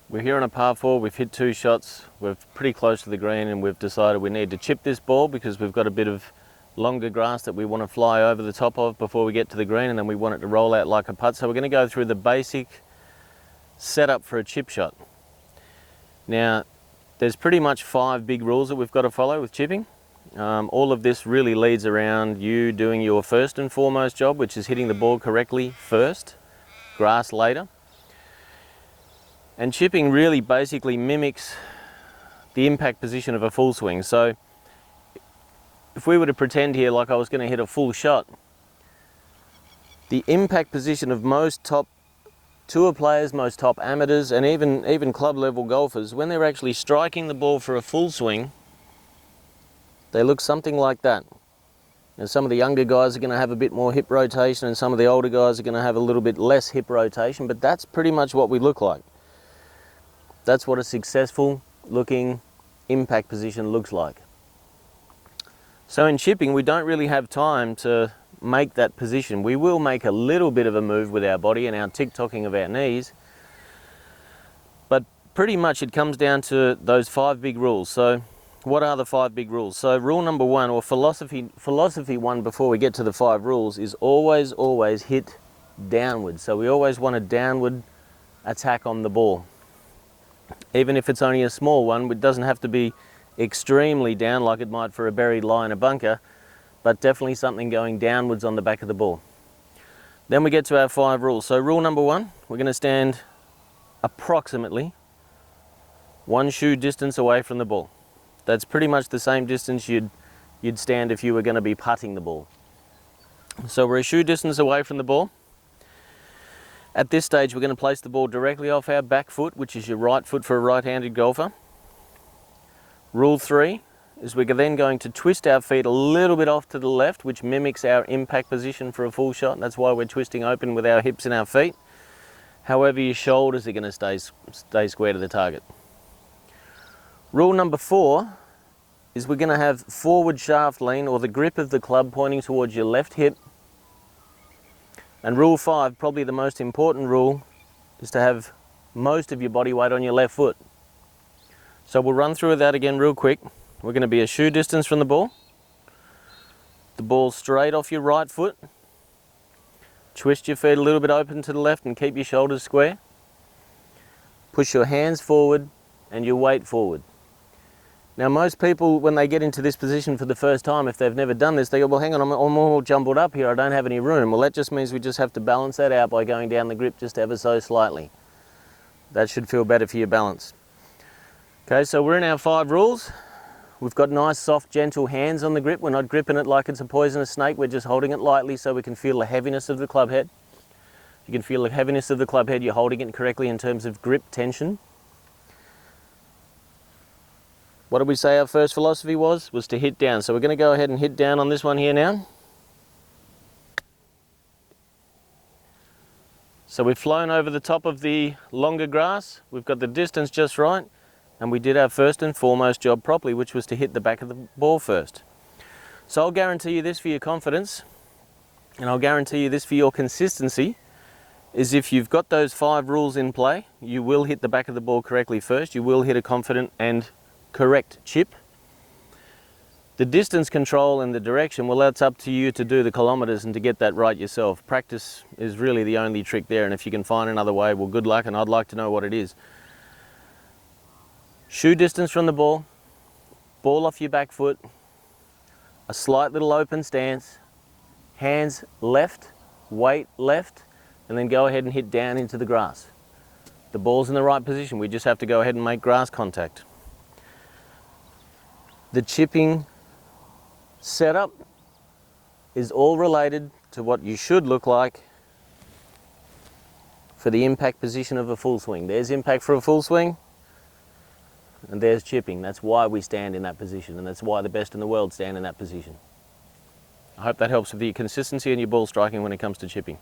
We're here on a par 4, we've hit 2 shots, we're pretty close to the green, and we've decided we need to chip this ball because we've got a bit of longer grass that we want to fly over the top of before we get to the green, and then we want it to roll out like a putt. So we're going to go through the basic setup for a chip shot. Now, there's pretty much 5 big rules that we've got to follow with chipping. All of this really leads around you doing your first and foremost job, which is hitting the ball correctly first, grass later. And chipping really basically mimics the impact position of a full swing. So if we were to pretend here like I was going to hit a full shot, the impact position of most top tour players, most top amateurs, and even club level golfers, when they're actually striking the ball for a full swing, they look something like that. Now, some of the younger guys are going to have a bit more hip rotation, and some of the older guys are going to have a little bit less hip rotation, but that's pretty much what we look like. That's what a successful looking impact position looks like. So in chipping, we don't really have time to make that position. We will make a little bit of a move with our body and our tick-tocking of our knees, but pretty much it comes down to those 5 big rules. So what are the 5 big rules? So rule number 1, or philosophy 1 before we get to the 5 rules, is always hit downwards. So we always want a downward attack on the ball. Even if it's only a small one, it doesn't have to be extremely down like it might for a buried lie in a bunker, but definitely something going downwards on the back of the ball. Then we get to our 5 rules. So rule number 1, we're going to stand approximately 1 shoe distance away from the ball. That's pretty much the same distance you'd stand if you were going to be putting the ball. So we're a shoe distance away from the ball. At this stage, we're going to place the ball directly off our back foot, which is your right foot for a right-handed golfer. Rule 3 is we're then going to twist our feet a little bit off to the left, which mimics our impact position for a full shot. That's why we're twisting open with our hips and our feet. However, your shoulders are going to stay square to the target. Rule number 4 is we're going to have forward shaft lean, or the grip of the club pointing towards your left hip. And rule 5, probably the most important rule, is to have most of your body weight on your left foot. So we'll run through that again real quick. We're going to be a shoe distance from the ball straight off your right foot, twist your feet a little bit open to the left and keep your shoulders square, push your hands forward and your weight forward. Now, most people, when they get into this position for the first time, if they've never done this, they go, well, hang on, I'm all jumbled up here, I don't have any room. Well, that just means we just have to balance that out by going down the grip just ever so slightly. That should feel better for your balance. Okay, so we're in our 5 rules. We've got nice, soft, gentle hands on the grip. We're not gripping it like it's a poisonous snake. We're just holding it lightly so we can feel the heaviness of the club head. You can feel the heaviness of the club head. You're holding it correctly in terms of grip tension. What did we say our first philosophy was? Was to hit down. So we're going to go ahead and hit down on this one here now. So we've flown over the top of the longer grass. We've got the distance just right. And we did our first and foremost job properly, which was to hit the back of the ball first. So I'll guarantee you this for your confidence, and I'll guarantee you this for your consistency, is if you've got those 5 rules in play, you will hit the back of the ball correctly first. You will hit a confident and correct chip. The distance control and the direction, well, that's up to you to do the kilometers and to get that right yourself. Practice is really the only trick there, and if you can find another way, well, good luck, and I'd like to know what it is. Shoe distance from the ball off your back foot, a slight little open stance, hands left, weight left, and then go ahead and hit down into the grass. The ball's in the right position, we just have to go ahead and make grass contact. The chipping setup is all related to what you should look like for the impact position of a full swing. There's impact for a full swing, and there's chipping. That's why we stand in that position, and that's why the best in the world stand in that position. I hope that helps with your consistency and your ball striking when it comes to chipping.